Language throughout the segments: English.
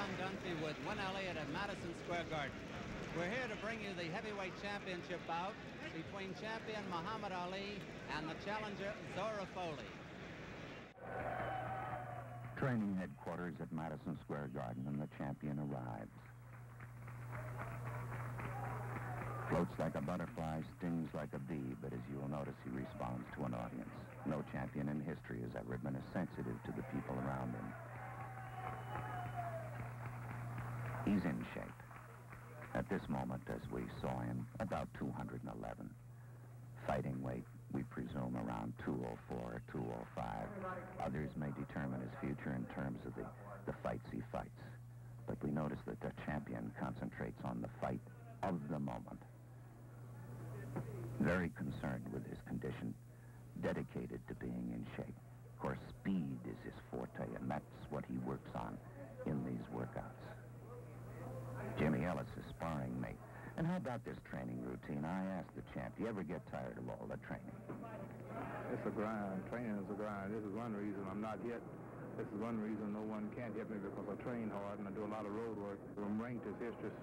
John Dunphy with Win Elliott at Madison Square Garden. We're here to bring you the heavyweight championship bout between champion Muhammad Ali and the challenger Zora Folley. Training headquarters at Madison Square Garden, and the champion arrives. Floats like a butterfly, stings like a bee, but as you will notice, he responds to an audience. No champion in history has ever been as sensitive to the people around him. He's in shape. At this moment, as we saw him, about 211. Fighting weight, we presume, around 204 or 205. Others may determine his future in terms of the fights he fights. But we notice that the champion concentrates on the fight of the moment. Very concerned with his condition, dedicated to being in shape. Of course, speed is his forte, and that's what he works on in these workouts. Jimmy Ellis is sparring mate. And how about this training routine? I asked the champ, do you ever get tired of all the training? It's a grind. Training is a grind. This is one reason I'm not hit. This is one reason no one can't hit me, because I train hard and I do a lot of road work. I'm ranked as history's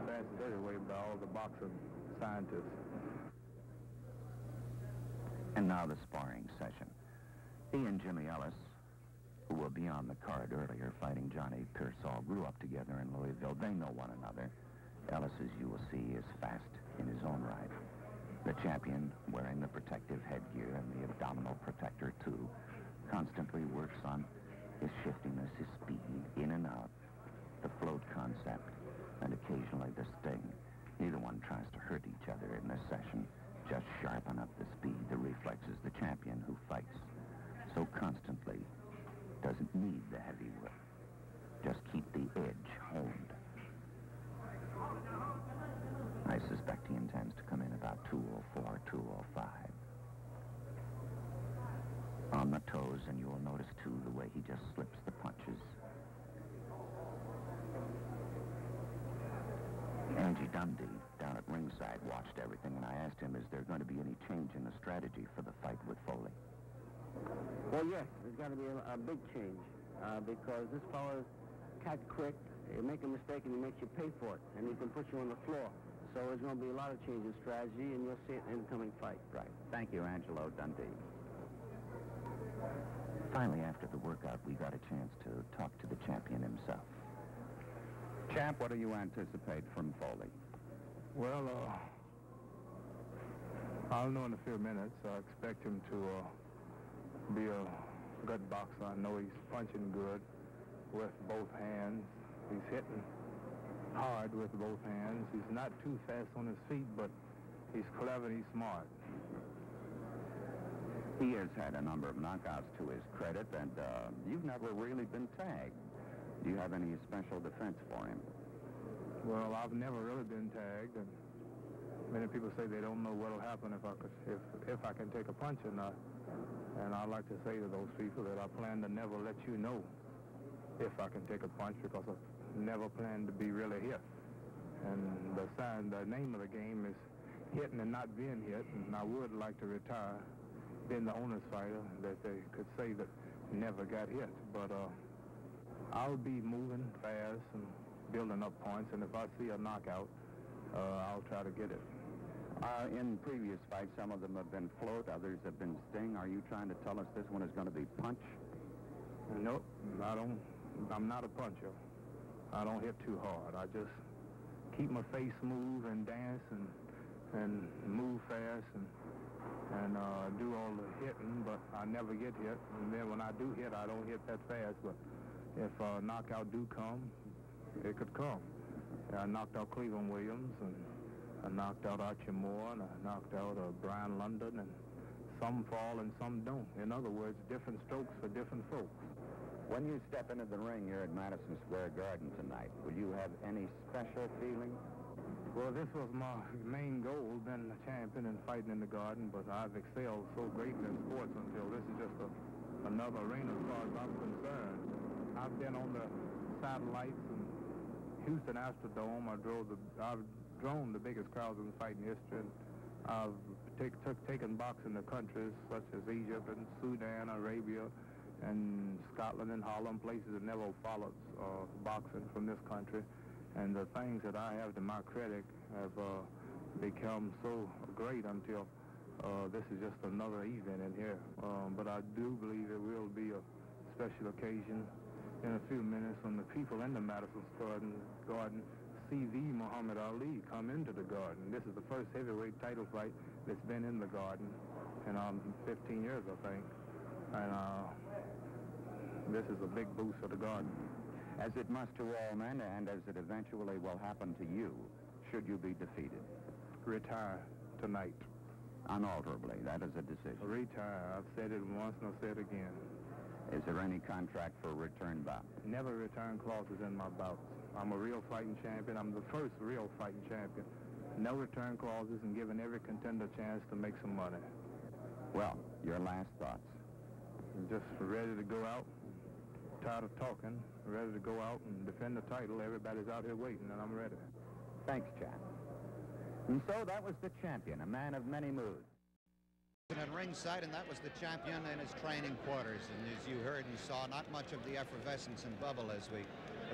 fastest heavyweight by all the boxing scientists. And now the sparring session. He and Jimmy Ellis, who will be on the card earlier fighting Johnny Pearsall, grew up together in Louisville. They know one another. Ellis, as you will see, is fast in his own right. The champion, wearing the protective headgear and the abdominal protector too, constantly works on his shiftiness, his speed, in and out, the float concept, and occasionally the sting. Neither one tries to hurt each other in this session, just sharpen up the speed, the reflexes. The champion who fights so constantly doesn't need the heavy work. Just keep the edge honed. I suspect he intends to come in about 204, 205. On the toes, and you will notice, too, the way he just slips the punches. Angie Dundee, down at ringside, watched everything, and I asked him, is there going to be any change in the strategy for the fight with Folley? Well, yes, there's got to be a big change, because this fellow's cut quick. You make a mistake and he makes you pay for it, and he can put you on the floor. So there's going to be a lot of change in strategy, and you'll see it in the coming fight. Right. Thank you, Angelo Dundee. Finally, after the workout, we got a chance to talk to the champion himself. Champ, what do you anticipate from Folley? Well, I'll know in a few minutes. I expect him to be a good boxer. I know he's punching good with both hands. He's hitting hard with both hands. He's not too fast on his feet, but he's clever and he's smart. He has had a number of knockouts to his credit, and you've never really been tagged. Do you have any special defense for him? Well, I've never really been tagged, and many people say they don't know what'll happen if I can take a punch or not. And I'd like to say to those people that I plan to never let you know if I can take a punch, because I've never planned to be really hit. And the name of the game is hitting and not being hit, and I would like to retire being the honest fighter that they could say that never got hit. But I'll be moving fast and building up points, and if I see a knockout, I'll try to get it. In previous fights, some of them have been float, others have been sting. Are you trying to tell us this one is going to be punch? Nope, I'm not a puncher. I don't hit too hard. I just keep my face smooth and dance and move fast and do all the hitting, but I never get hit. And then when I do hit, I don't hit that fast. But if a knockout do come, it could come. I knocked out Cleveland Williams, and I knocked out Archie Moore, and I knocked out Brian London, and some fall and some don't. In other words, different strokes for different folks. When you step into the ring here at Madison Square Garden tonight, will you have any special feeling? Well, this was my main goal, being the champion and fighting in the Garden, but I've excelled so greatly in sports until this is just another arena as far as I'm concerned. I've been on the satellites and Houston Astrodome. I've drawn the biggest crowds in fighting history. And I've taken boxing to countries such as Egypt and Sudan, Arabia, and Scotland and Holland, places that never followed boxing from this country. And the things that I have to my credit have become so great until this is just another event in here. But I do believe it will be a special occasion in a few minutes when the people in the Madison Square Garden see the Muhammad Ali come into the Garden. This is the first heavyweight title fight that's been in the Garden in 15 years, I think. And this is a big boost for the Garden. As it must to all men, and as it eventually will happen to you, should you be defeated? Retire tonight. Unalterably, that is a decision. Retire. I've said it once and I'll say it again. Is there any contract for a return bout? Never return clauses in my bouts. I'm a real fighting champion. I'm the first real fighting champion. No return clauses and giving every contender a chance to make some money. Well, your last thoughts? I'm just ready to go out. Tired of talking. Ready to go out and defend the title. Everybody's out here waiting, and I'm ready. Thanks, Chad. And so that was the champion, a man of many moods. At ringside, and that was the champion in his training quarters. And as you heard and saw, not much of the effervescence and bubble as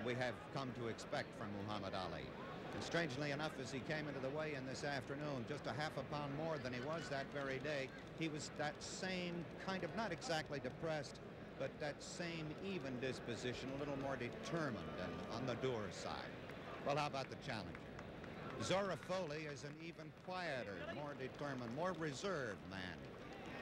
we have come to expect from Muhammad Ali. And strangely enough, as he came into the weigh-in this afternoon, just a half a pound more than he was that very day, he was that same kind of, not exactly depressed, but that same even disposition, a little more determined and on the doer side. Well, how about the challenger? Zora Folley is an even quieter, more determined, more reserved man,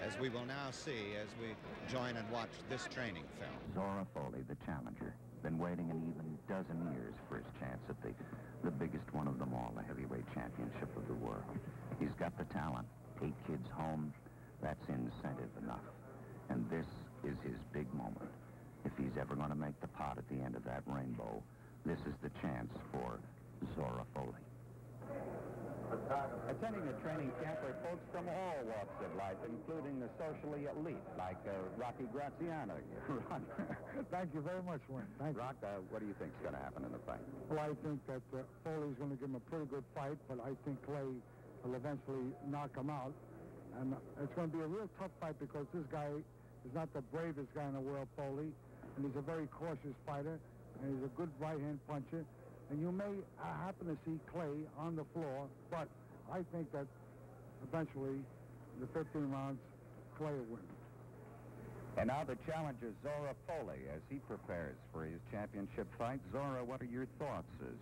as we will now see as we join and watch this training film. Zora Folley, the challenger, been waiting an even dozen years for his chance at the biggest one of them all, the heavyweight championship of the world. He's got the talent. 8 kids home, that's incentive enough. And this is his big moment. If he's ever going to make the pot at the end of that rainbow, this is the chance for Zora Folley. Attending the training camp are folks from all walks of life, including the socially elite, like Rocky Graziano. Thank you very much, Wayne. Thank you. Rock, what do you think is going to happen in the fight? Well, I think that Foley's going to give him a pretty good fight, but I think Clay will eventually knock him out. And it's going to be a real tough fight because this guy is not the bravest guy in the world, Foley, and he's a very cautious fighter, and he's a good right-hand puncher. And you may happen to see Clay on the floor, but I think that eventually, the 15 rounds, Clay will win. And now the challenger, Zora Folley, as he prepares for his championship fight. Zora, what are your thoughts as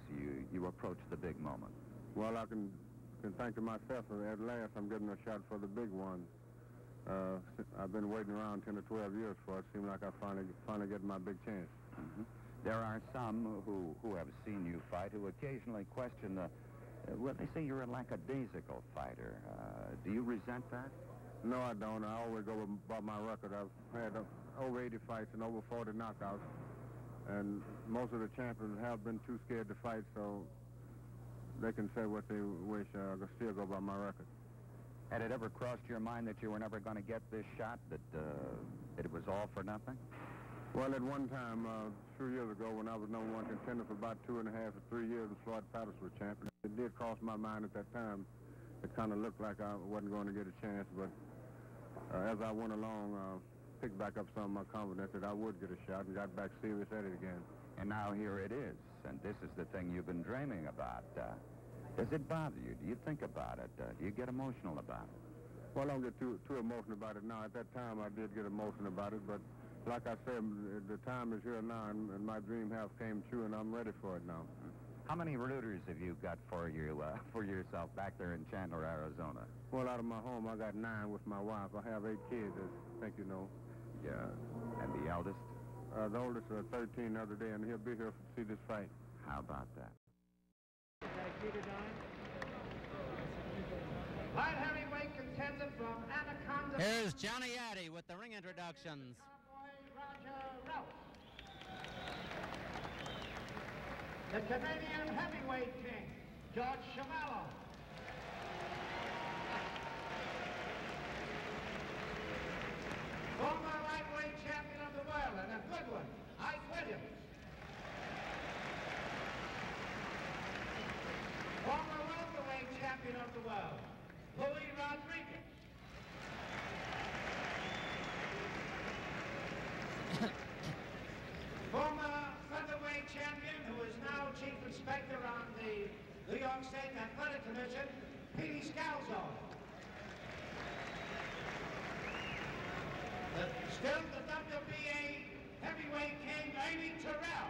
you approach the big moment? Well, I can think to myself, at last I'm getting a shot for the big one. I've been waiting around 10 or 12 years for it. Seems like I finally get my big chance. Mm-hmm. There are some who have seen you fight who occasionally question well, they say you're a lackadaisical fighter. Do you resent that? No, I don't. I always go by my record. I've had over 80 fights and over 40 knockouts. And most of the champions have been too scared to fight, so they can say what they wish. I'll still go by my record. Had it ever crossed your mind that you were never going to get this shot, that it was all for nothing? Well, at one time, 2 years ago, when I was #1 contender for about 2.5 or 3 years, and Floyd Patterson was champion, it did cross my mind at that time. It kind of looked like I wasn't going to get a chance, but as I went along, picked back up some of my confidence that I would get a shot and got back serious at it again. And now here it is, and this is the thing you've been dreaming about. Does it bother you? Do you think about it? Do you get emotional about it? Well, I don't get too emotional about it now. At that time, I did get emotional about it, but like I said, the time is here now, and my dream have came true, and I'm ready for it now. How many rooters have you got for yourself back there in Chandler, Arizona? Well, out of my home, I got 9 with my wife. I have 8 kids, as I think you know. Yeah. And the eldest? The oldest is 13 the other day, and he'll be here to see this fight. How about that? Light heavyweight contender from Anaconda. Here's Johnny Addy with the ring introductions. The Canadian heavyweight king, George Chamello. Former lightweight champion of the world, and a good one, Ike Williams. Former welterweight champion of the world, Louis Rodriguez. Inspector on the New York State Athletic Commission, Petey Scalzo. Still the WBA heavyweight king, Amy Terrell.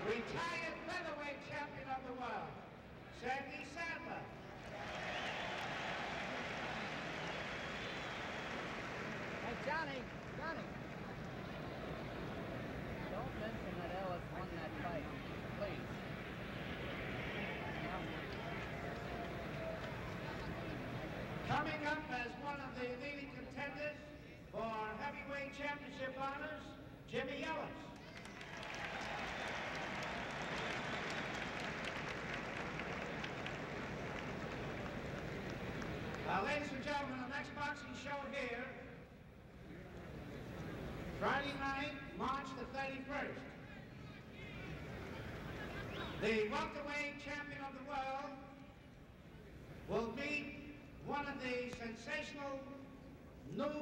Retired featherweight champion of the world, Sandy Sadler. Hey, Johnny, don't mention that Ellis won that fight, please. Coming up as one of the leading contenders for heavyweight championship honors, Jimmy Ellis. Ladies and gentlemen, the next boxing show here, Friday night, March the 31st. The welterweight champion of the world will meet one of the sensational new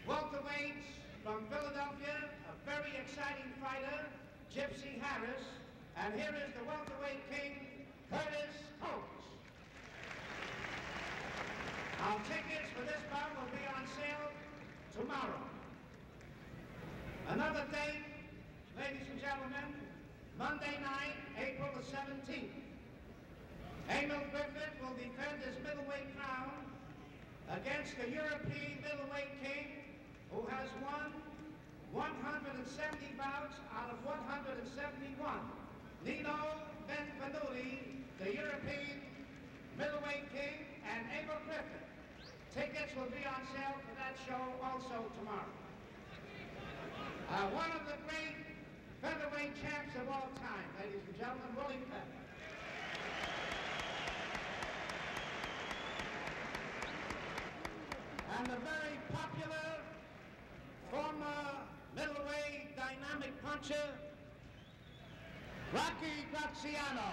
welterweights from Philadelphia, a very exciting fighter, Gypsy Harris. And here is the welterweight king, Curtis Coates. Our tickets for this bout will be on sale tomorrow. Another date, ladies and gentlemen, Monday night, April the 17th. Emil Griffith will defend his middleweight crown against the European middleweight king, who has won 170 bouts out of 171. Nino Benvenuti, the European middleweight king, and Emil Griffith. Tickets will be on sale for that show also tomorrow. One of the great featherweight champs of all time, ladies and gentlemen, Willie Pep. And the very popular former middleweight dynamic puncher, Rocky Graziano.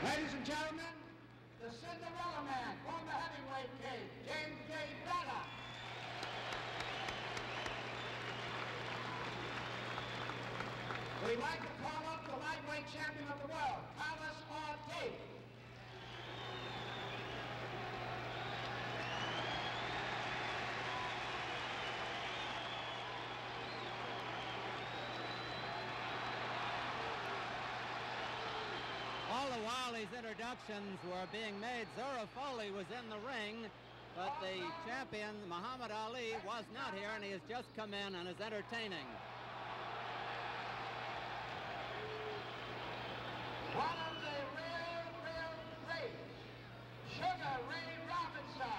Ladies and gentlemen, the Cinderella Man, former heavyweight king, James J. Braddock. We'd like to call up the lightweight champion of the world, Carlos Ortiz. All the while these introductions were being made, Zora Folley was in the ring, but the champion, Muhammad Ali, was not here, and he has just come in and is entertaining. One of the real greats, Sugar Ray Robinson.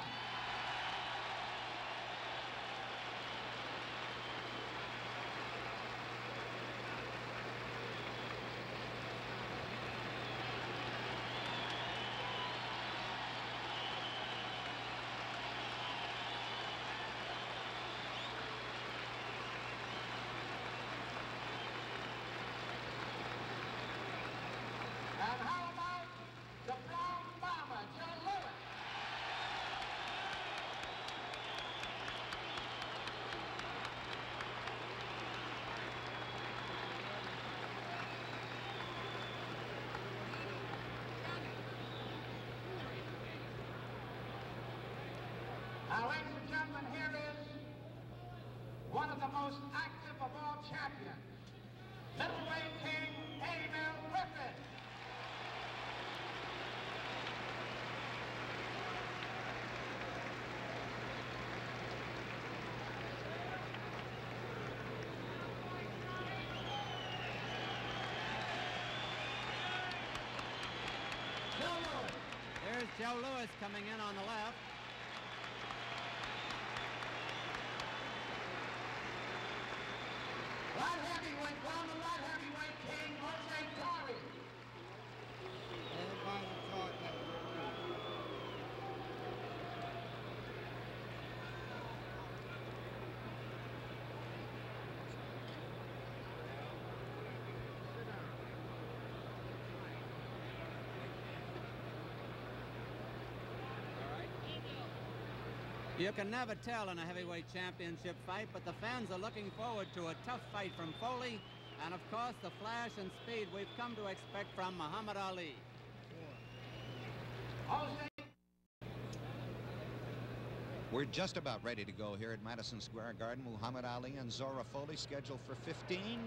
And how about the Brown Bomber, Joe Lewis? Now, ladies and gentlemen, here is one of the most active of all champions, middleweight king, Emil Griffith. There's Joe Lewis coming in on the left. former light heavyweight king, Jose Torres. Everybody's taught that. You can never tell in a heavyweight championship fight, but the fans are looking forward to a tough fight from Folley, and of course the flash and speed we've come to expect from Muhammad Ali. We're just about ready to go here at Madison Square Garden. Muhammad Ali and Zora Folley scheduled for 15.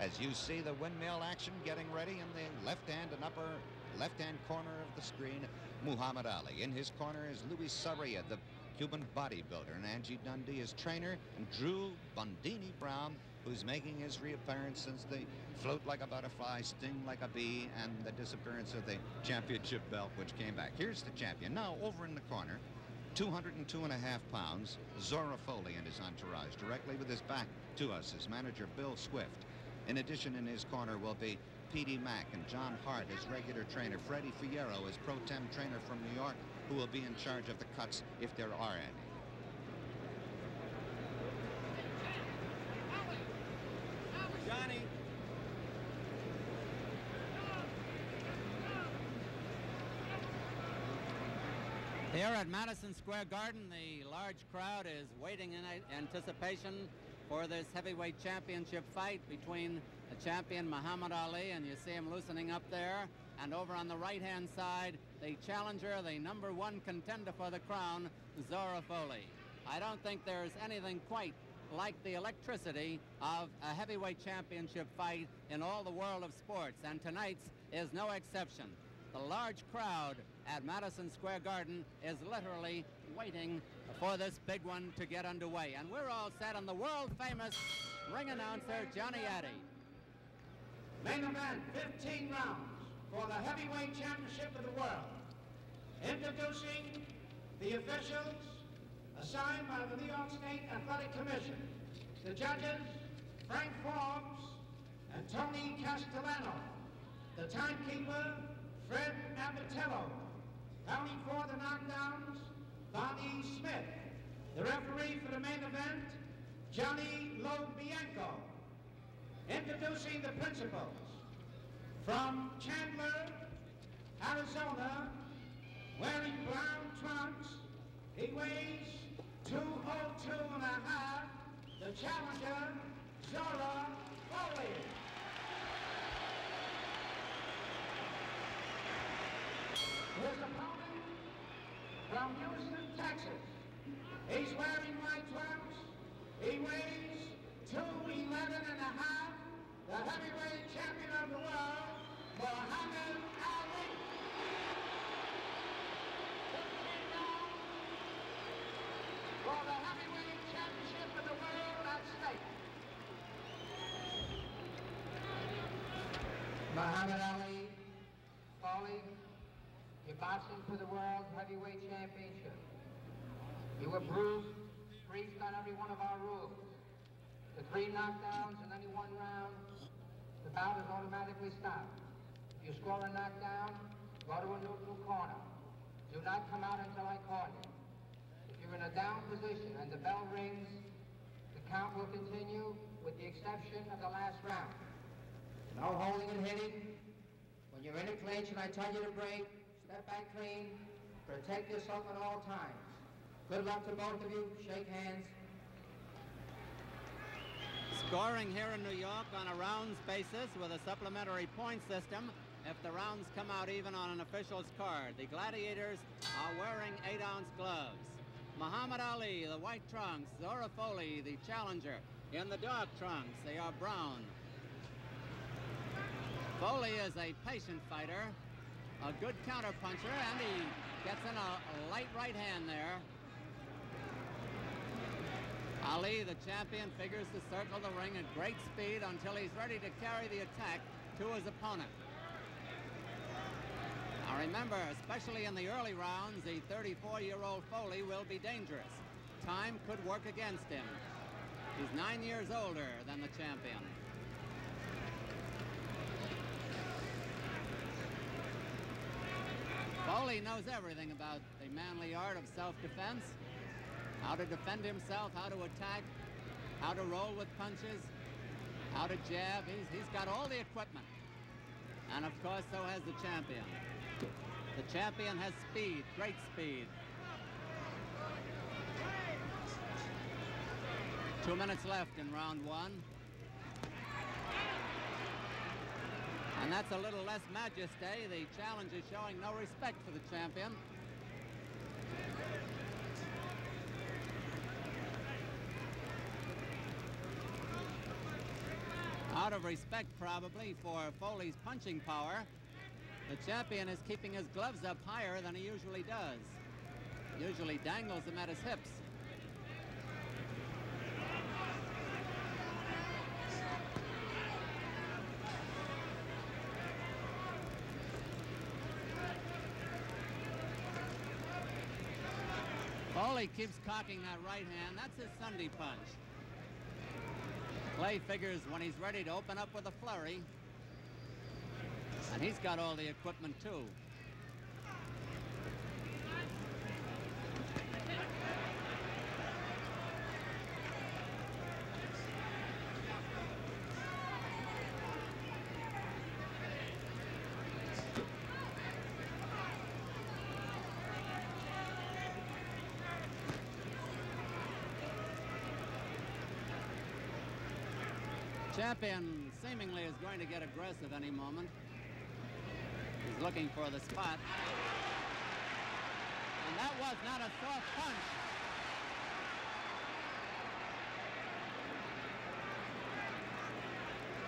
As you see the windmill action getting ready in the left-hand and upper left-hand corner of the screen, Muhammad Ali. In his corner is Luis Sarria, the Cuban bodybuilder, and Angie Dundee is trainer, and Drew Bundini Brown, who's making his reappearance since the float like a butterfly, sting like a bee, and the disappearance of the championship belt, which came back. Here's the champion. Now, over in the corner, 202.5 pounds, Zora Folley and his entourage. Directly with his back to us is manager Bill Swift. In addition, in his corner will be P.D. Mack and John Hart, his regular trainer. Freddie Fierro, his pro tem trainer from New York, who will be in charge of the cuts if there are any. Johnny. Here at Madison Square Garden, the large crowd is waiting in anticipation for this heavyweight championship fight between the champion Muhammad Ali, and you see him loosening up there, and over on the right-hand side, the challenger, the #1 contender for the crown, Zora Folley. I don't think there's anything quite like the electricity of a heavyweight championship fight in all the world of sports, and tonight's is no exception. The large crowd at Madison Square Garden is literally waiting for this big one to get underway, and we're all set on the world-famous ring announcer, Johnny Addy. Main event, 15 rounds for the heavyweight championship of the world. Introducing the officials assigned by the New York State Athletic Commission. The judges, Frank Forbes and Tony Castellano. The timekeeper, Fred Abatello. Counting for the knockdowns, Bonnie Smith. The referee for the main event, Johnny Lobianco. Introducing the principals. From Chandler, Arizona, wearing brown trunks, he weighs 202.5, the challenger, Zora Folley. His opponent, from Houston, Texas, he's wearing white trunks, he weighs 211.5, the heavyweight champion of the world, Muhammad Ali. For the heavyweight championship of the world at stake. Muhammad Ali, Folley, you're boxing for the world heavyweight championship. You were bruised, breached on every one of our rules. The 3 knockdowns in any 1 round, the bout is automatically stopped. If you score a knockdown, go to a neutral corner. Do not come out until I call you. If you're in a down position and the bell rings, the count will continue with the exception of the last round. No holding and hitting. When you're in a clinch and I tell you to break, step back clean. Protect yourself at all times. Good luck to both of you. Shake hands. Scoring here in New York on a rounds basis with a supplementary point system if the rounds come out even on an official's card. The gladiators are wearing 8-ounce gloves. Muhammad Ali, the white trunks. Zora Folley, the challenger, in the dark trunks. They are brown. Folley is a patient fighter, a good counterpuncher, and he gets in a light right hand there. Ali, the champion, figures to circle the ring at great speed until he's ready to carry the attack to his opponent. Now remember, especially in the early rounds, the 34-year-old Folley will be dangerous. Time could work against him. He's 9 years older than the champion. Folley knows everything about the manly art of self-defense, how to defend himself, how to attack, how to roll with punches, how to jab. He's got all the equipment. And of course, so has the champion. The champion has speed, great speed. 2 minutes left in round one. And that's a little less majesty. The challenge is showing no respect for the champion. Out of respect, probably, for Folley's punching power, the champion is keeping his gloves up higher than he usually does. Usually dangles them at his hips. Folley keeps cocking that right hand. That's his Sunday punch. Clay figures when he's ready to open up with a flurry. And he's got all the equipment, too. Champion seemingly is going to get aggressive any moment. He's looking for the spot. And that was not a soft punch.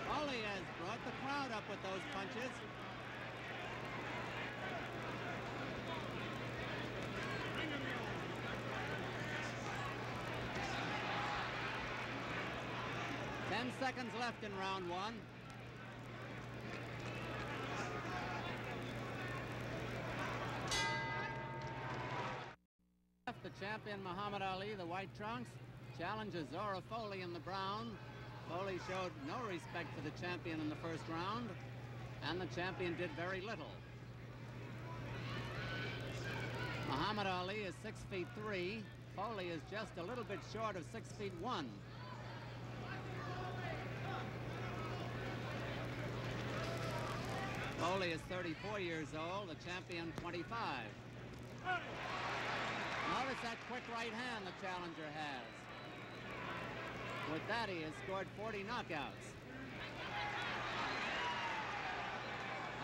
Folley has brought the crowd up with those punches. Seconds left in round one. The champion Muhammad Ali, the white trunks, challenges Zora Folley in the brown. Folley showed no respect for the champion in the first round, and the champion did very little. Muhammad Ali is 6'3". Folley is just a little bit short of 6'1". Folley is 34 years old, the champion 25. Notice that quick right hand the challenger has. With that, he has scored 40 knockouts.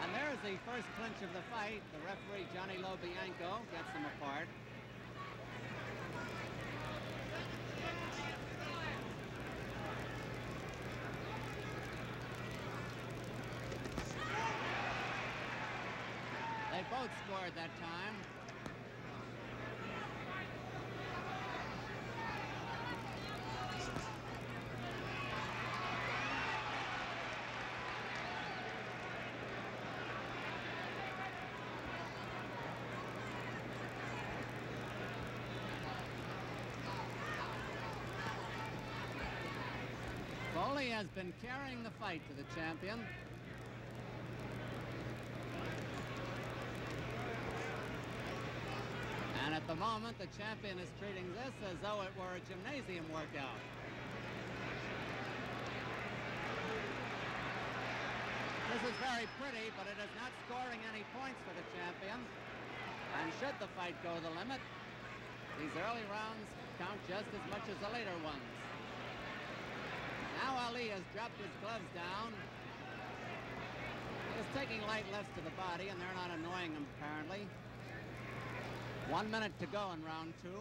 And there's the first clinch of the fight. The referee, Johnny Lobianco, gets them apart. They both scored that time. Folley has been carrying the fight to the champion. And at the moment, the champion is treating this as though it were a gymnasium workout. This is very pretty, but it is not scoring any points for the champion. And should the fight go the limit, these early rounds count just as much as the later ones. Now Ali has dropped his gloves down. He's taking light lefts to the body, and they're not annoying him, apparently. 1 minute to go in round two.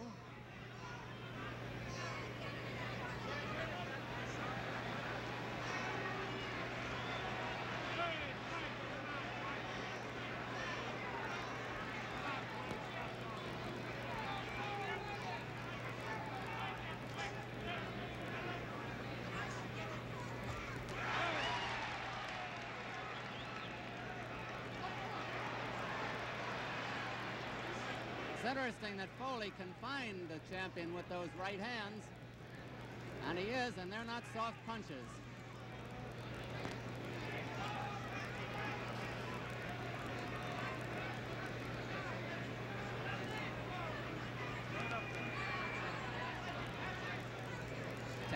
It's interesting that Folley can find the champion with those right hands, and he is, and they're not soft punches.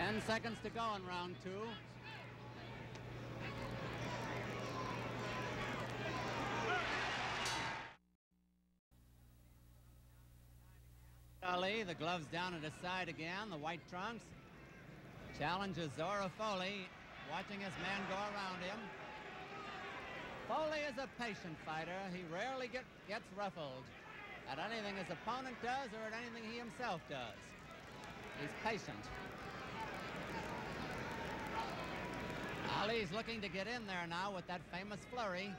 10 seconds to go in round 2. Ali, the gloves down at his side again, the white trunks. Challenges Zora Folley, watching his man go around him. Folley is a patient fighter. He rarely gets ruffled at anything his opponent does or at anything he himself does. He's patient. Ali's looking to get in there now with that famous flurry.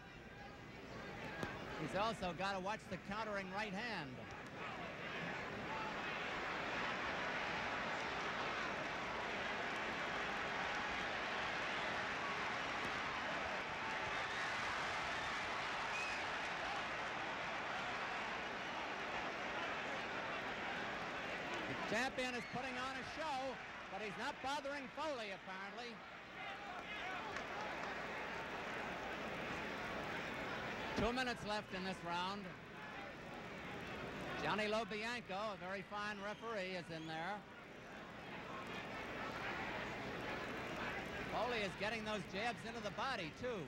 He's also got to watch the countering right hand. The champion is putting on a show, but he's not bothering Folley, apparently. Two minutes left in this round. Johnny Lobianco, a very fine referee, is in there. Folley is getting those jabs into the body, too.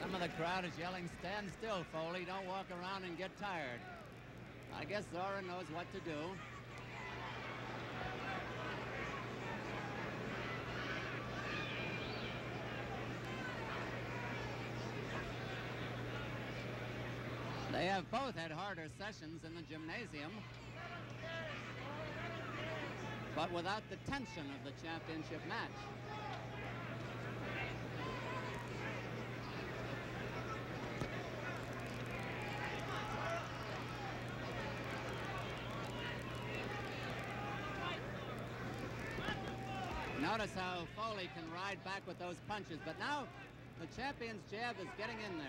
Some of the crowd is yelling, "Stand still, Folley. Don't walk around and get tired." I guess Zora knows what to do. They have both had harder sessions in the gymnasium, but without the tension of the championship match. Notice how Folley can ride back with those punches, but now the champion's jab is getting in there.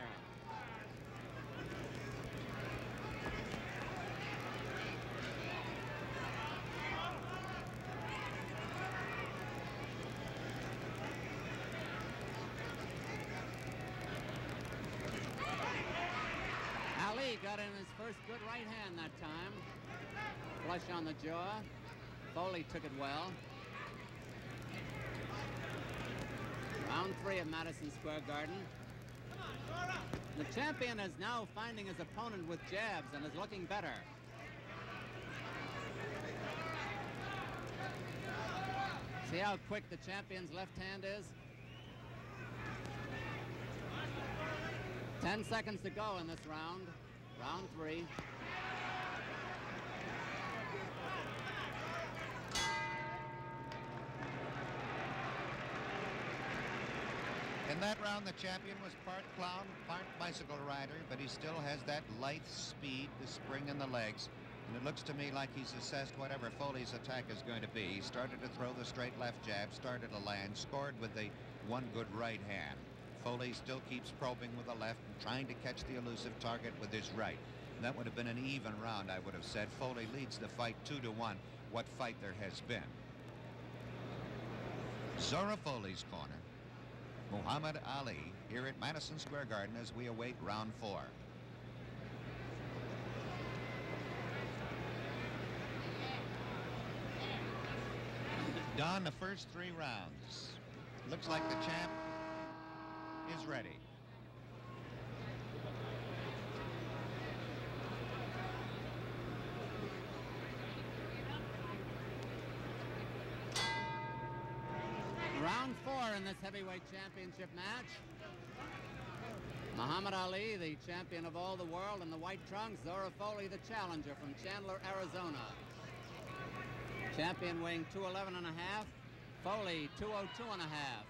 Ali got in his first good right hand that time. Flush on the jaw. Folley took it well. Round 3 at Madison Square Garden. The champion is now finding his opponent with jabs and is looking better. See how quick the champion's left hand is? 10 seconds to go in this round. Round 3. In that round, the champion was part clown, part bicycle rider, but he still has that lithe speed, the spring in the legs. And it looks to me like he's assessed whatever Folley's attack is going to be. He started to throw the straight left jab, started to land, scored with the one good right hand. Folley still keeps probing with the left and trying to catch the elusive target with his right. And that would have been an even round, I would have said. Folley leads the fight 2-1. What fight there has been. Zora Folley's corner. Muhammad Ali here at Madison Square Garden as we await round 4. Don, the first 3 rounds. Looks like the champ is ready. Round 4 in this heavyweight championship match. Muhammad Ali, the champion of all the world in the white trunks. Zora Folley, the challenger from Chandler, Arizona. Champion weighing 211 and a half. Folley 202 and a half.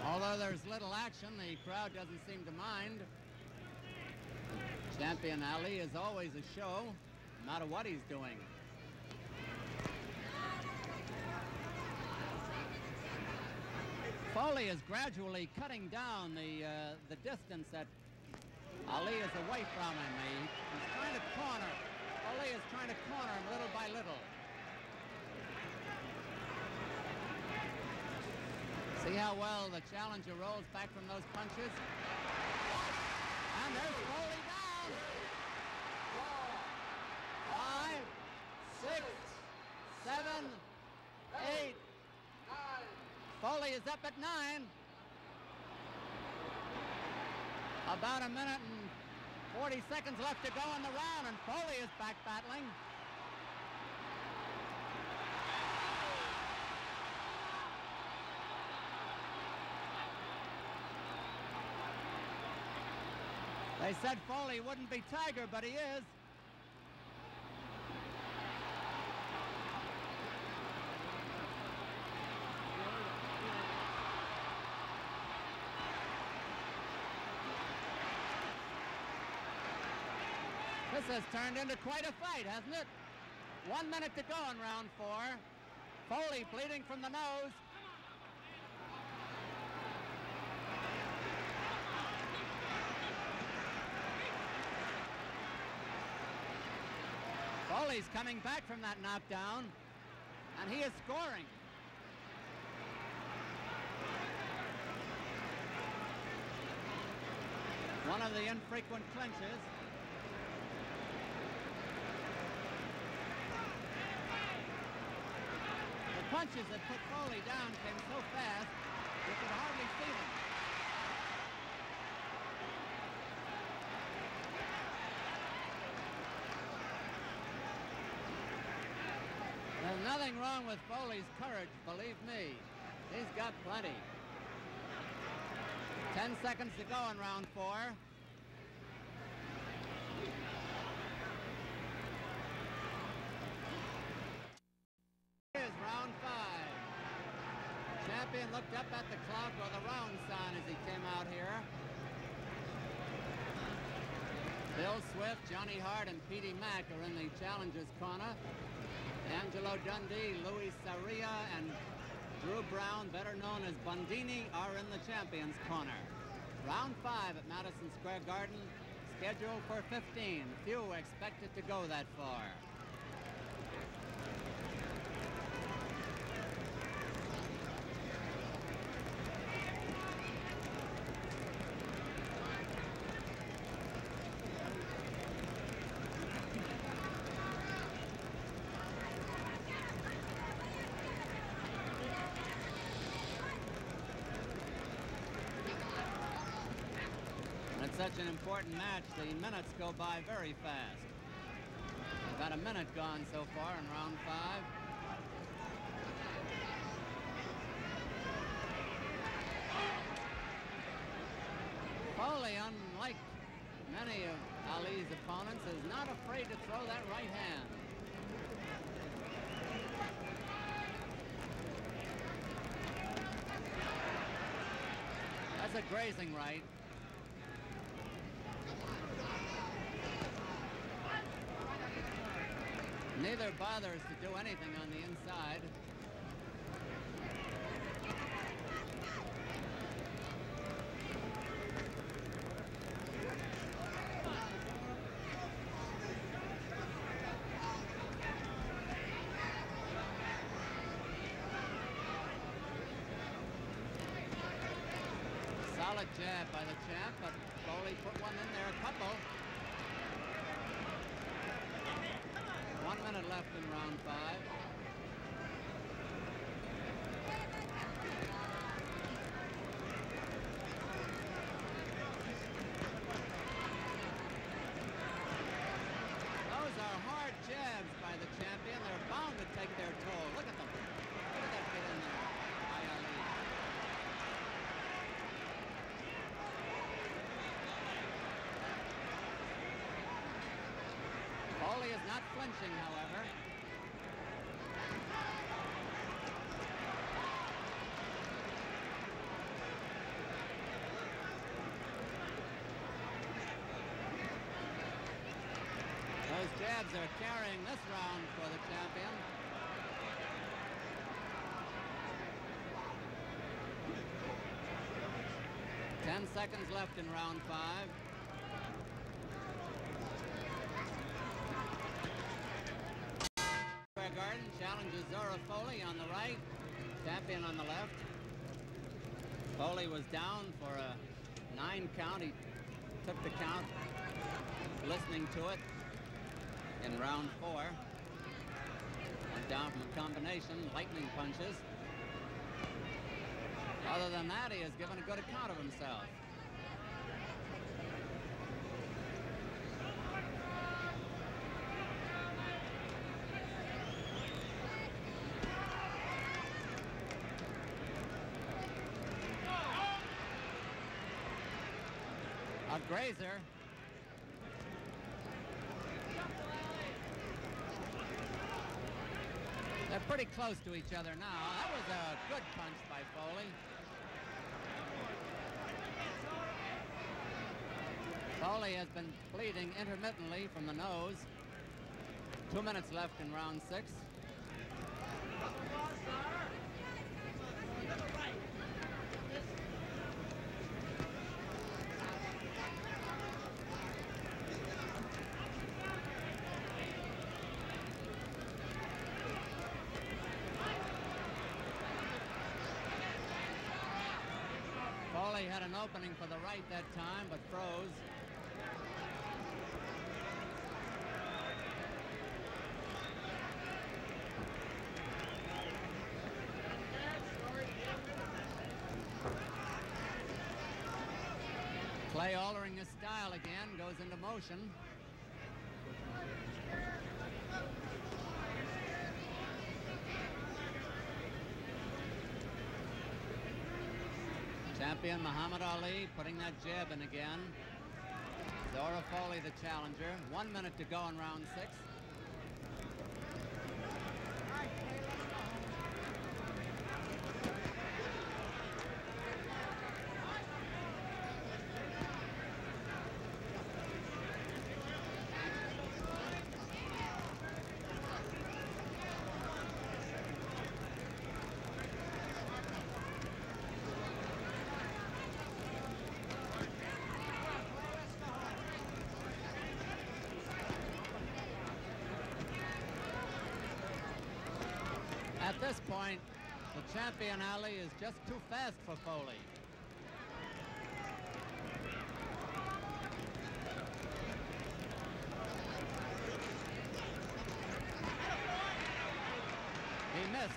Although there's little action, the crowd doesn't seem to mind. Champion Ali is always a show, no matter what he's doing. Folley is gradually cutting down the distance that Ali is away from him. He's trying to corner. Ali is trying to corner him little by little. See how well the challenger rolls back from those punches? And there's Folley down. 5, 6, 7, 8. Folley is up at 9. About a minute and 40 seconds left to go in the round, and Folley is back battling. They said Folley wouldn't be Tiger, but he is. This has turned into quite a fight, hasn't it? 1 minute to go in round 4. Folley bleeding from the nose. Folley's coming back from that knockdown, and he is scoring. One of the infrequent clinches. The punches that put Folley down came so fast, you could hardly see them. There's nothing wrong with Folley's courage, believe me. He's got plenty. 10 seconds to go in round 4. Here's round 5. Champion looked up at the clock or the round sign as he came out here. Bill Swift, Johnny Hart, and Petey Mack are in the challengers' corner. Angelo Dundee, Louis Saria, and Drew Brown, better known as Bundini, are in the champions' corner. Round 5 at Madison Square Garden, scheduled for 15. Few expected to go that far. It's such an important match, the minutes go by very fast. About a minute gone so far in round 5. Folley, unlike many of Ali's opponents, is not afraid to throw that right hand. That's a grazing right. Neither bothers to do anything on the inside. Solid jab by the champ, but Folley put one in there, a couple. 1 minute left in round 5. Those are hard jabs by the champion. They're bound to take their toll. Look at them. Look at that get in there by Ali. Folley is not flinching, however. Those jabs are carrying this round for the champion. Ten seconds left in round 5. challenges Zora Folley on the right, champion on the left. Folley was down for a 9 count. He took the count, listening to it in round 4. Went down from a combination, lightning punches. Other than that, he has given a good account of himself. A grazer. They're pretty close to each other now. That was a good punch by Folley. Folley has been bleeding intermittently from the nose. 2 minutes left in round 6. Folley had an opening for the right that time, but froze. Clay altering his style again, goes into motion. Champion Muhammad Ali putting that jab in again. Zora Folley the challenger. 1 minute to go in round 6. At this point, the champion Ali is just too fast for Folley. He missed.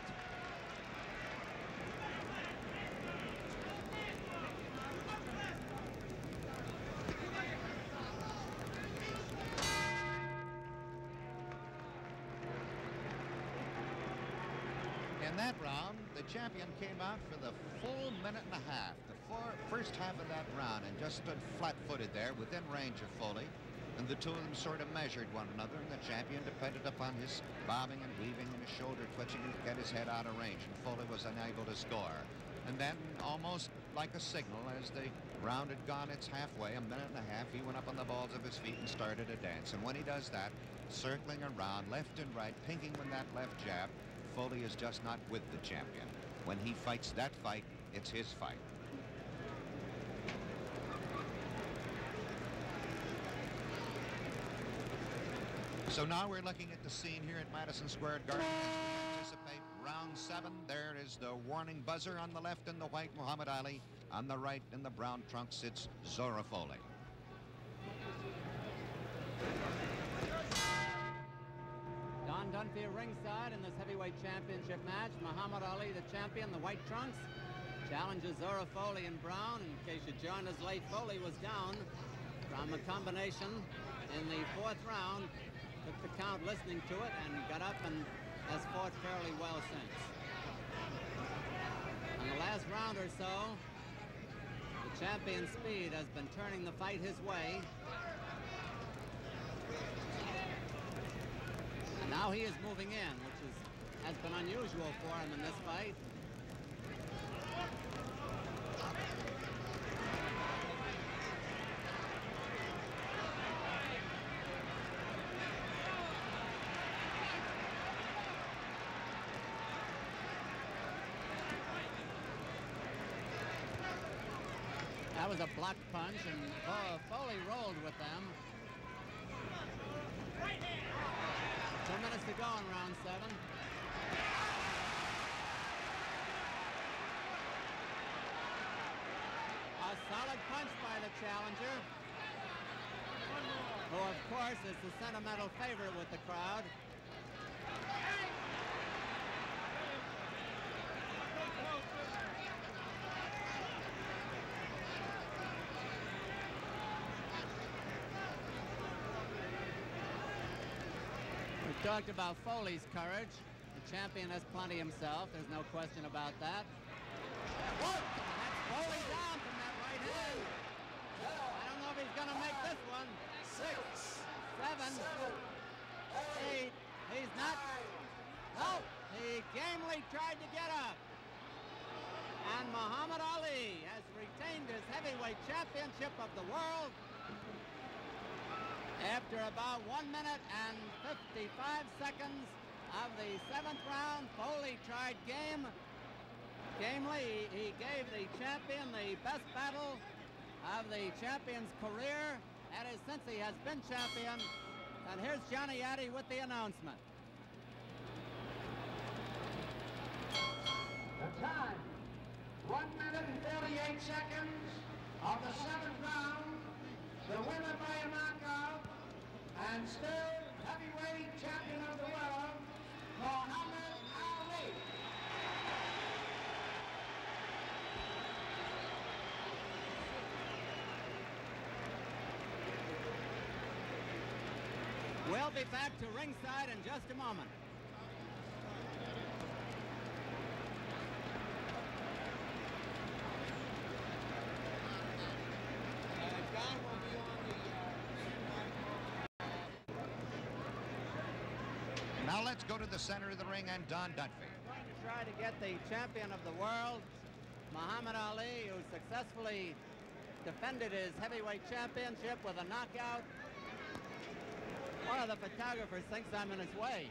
In that round, the champion came out for the full minute and a half, the first half of that round, and just stood flat-footed there within range of Folley. And the two of them sort of measured one another, and the champion depended upon his bobbing and weaving and his shoulder twitching to get his head out of range, and Folley was unable to score. And then, almost like a signal, as the round had gone its halfway, a minute and a half, he went up on the balls of his feet and started a dance. And when he does that, circling around left and right, pinking with that left jab, Folley is just not with the champion. When he fights that fight, it's his fight. So now we're looking at the scene here at Madison Square Garden as we anticipate round 7. There is the warning buzzer on the left in the white, Muhammad Ali. On the right in the brown trunks sits Zora Folley. Don Dunphy ringside in this heavyweight championship match. Muhammad Ali, the champion, the white trunks, challenges Zora Folley in brown. In case you joined us late, Folley was down from a combination in the 4th round. Took the count listening to it and got up and has fought fairly well since. In the last round or so, the champion's speed has been turning the fight his way. And now he is moving in, which has been unusual for him in this fight. That was a blocked punch, and Folley rolled with them. 2 minutes to go in round 7. A solid punch by the challenger, who of course is the sentimental favorite with the crowd. We talked about Folley's courage. The champion has plenty himself. There's no question about that. That's Folley down from that right hand. I don't know if he's going to make this one. 6, 7, 8. He's not. Oh, he gamely tried to get up. And Muhammad Ali has retained his heavyweight championship of the world. After about 1 minute and 55 seconds of the 7th round, Folley tried gamely. He gave the champion the best battle of the champion's career, that is, since he has been champion. And here's Johnny Addy with the announcement. The time, 1 minute and 48 seconds of the 7th round. The winner by a knockout, and still heavyweight champion of the world, Muhammad Ali. We'll be back to ringside in just a moment. Now let's go to the center of the ring and Don Dunphy. Going to try to get the champion of the world, Muhammad Ali, who successfully defended his heavyweight championship with a knockout. One of the photographers thinks I'm in his way.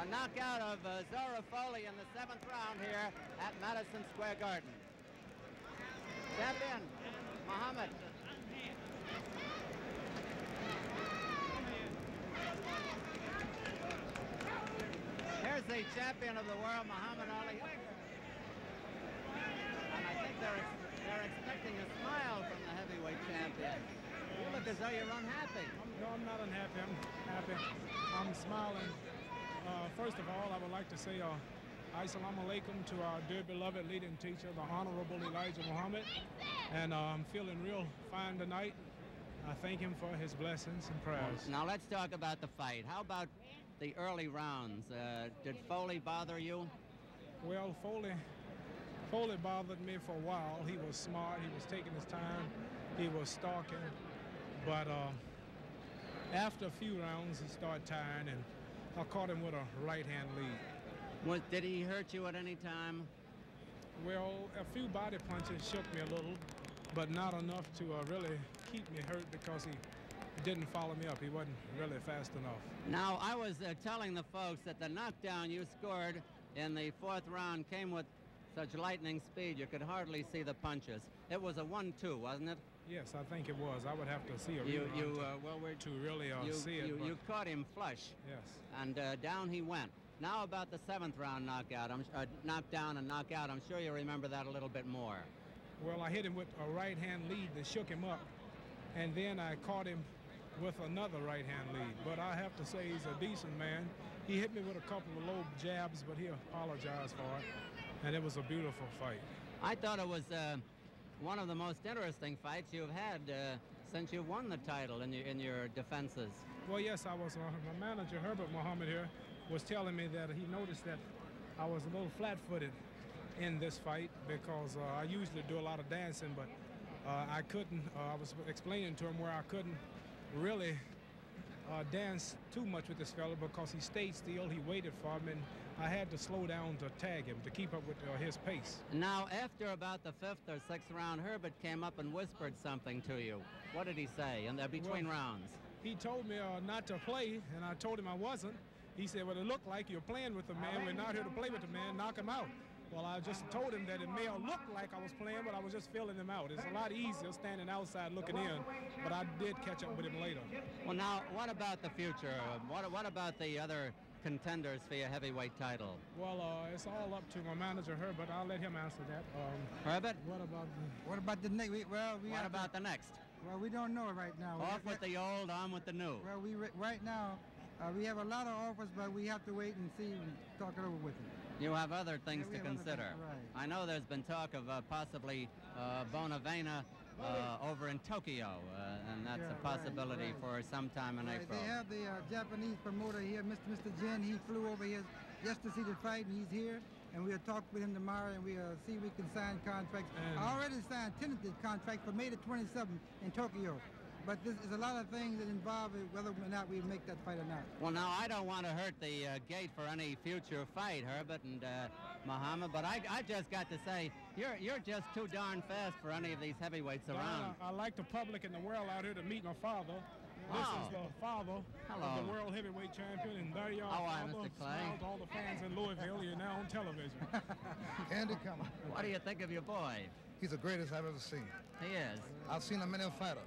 A knockout of Zora Folley in the 7th round here at Madison Square Garden. Champion, Muhammad. Here's the champion of the world, Muhammad Ali. And I think they're expecting a smile from the heavyweight champion. You look as though you're unhappy. No, I'm not unhappy. I'm happy. I'm smiling. First of all, I would like to say Assalamu alaikum to our dear beloved leading teacher, the Honorable Elijah Muhammad. And I'm feeling real fine tonight. I thank him for his blessings and prayers. Now let's talk about the fight. How about the early rounds? Did Folley bother you? Well, Folley bothered me for a while. He was smart. He was taking his time. He was stalking. But after a few rounds, he started tiring, and I caught him with a right-hand lead. Did he hurt you at any time? Well, a few body punches shook me a little, but not enough to really keep me hurt because he didn't follow me up. He wasn't really fast enough. Now, I was telling the folks that the knockdown you scored in the 4th round came with such lightning speed you could hardly see the punches. It was a 1-2, wasn't it? Yes, I think it was. I would have to see a rerun to really see it. You caught him flush. Yes. And down he went. Now about the 7th round knockout, knockdown and knockout. I'm sure you remember that a little bit more. Well, I hit him with a right-hand lead that shook him up, and then I caught him with another right-hand lead. But I have to say he's a decent man. He hit me with a couple of low jabs, but he apologized for it, and it was a beautiful fight. I thought it was one of the most interesting fights you've had since you've won the title in your defenses. Well, yes, I was. My manager, Herbert Muhammad here, was telling me that he noticed that I was a little flat-footed in this fight because I usually do a lot of dancing, but I couldn't. I was explaining to him where I couldn't really dance too much with this fella because he stayed still. He waited for me, and I had to slow down to tag him to keep up with his pace. Now, after about the 5th or 6th round, Herbert came up and whispered something to you. What did he say in the between rounds? He told me not to play, and I told him I wasn't. He said, well, it looked like you're playing with the man. We're not here to play with the man. Knock him out. Well, I just told him that it may have looked like I was playing, but I was just feeling him out. It's a lot easier standing outside looking in, but I did catch up with him later. Well, now, what about the future? What about the other contenders for your heavyweight title? Well, it's all up to my manager, Herbert. I'll let him answer that. Herbert? What about the next? What about the next? Well, we don't know right now. Off with the old, on with the new. Well, right now, we have a lot of offers, but we have to wait and see and talk it over with him. You have other things to we have consider. other things, right. I know there's been talk of possibly Bonavena over in Tokyo, and that's a possibility for sometime in April. They have the Japanese promoter here, Mr. Jin. He flew over here just to see the fight, and he's here. And we'll talk with him tomorrow, and we'll see if we can sign contracts. I already signed tentative contracts for May the 27th in Tokyo. But there's a lot of things that involve whether or not we make that fight or not. Well, now, I don't want to hurt the gate for any future fight, Herbert and Muhammad, but I just got to say, you're just too darn fast for any of these heavyweights around. I like the public in the world out here to meet my father. This is the father of the world heavyweight champion, and there you are. How are you, Mr. Clay? Smiles to all the fans in Louisville. You're now on television. Andy, come on. What do you think of your boy? He's the greatest I've ever seen. He is. I've seen a many fighter.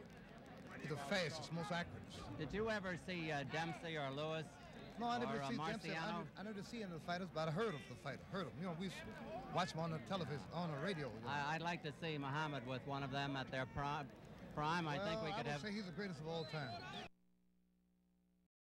He's the fastest, most accurate. Did you ever see Dempsey or Lewis? No, I never see Dempsey. I never see any of the fighters, but I heard of the fighter. Heard of them. You know, we watch them on the television, on the radio. You know. I'd like to see Muhammad with one of them at their prime. I think we could have. I would say he's the greatest of all time.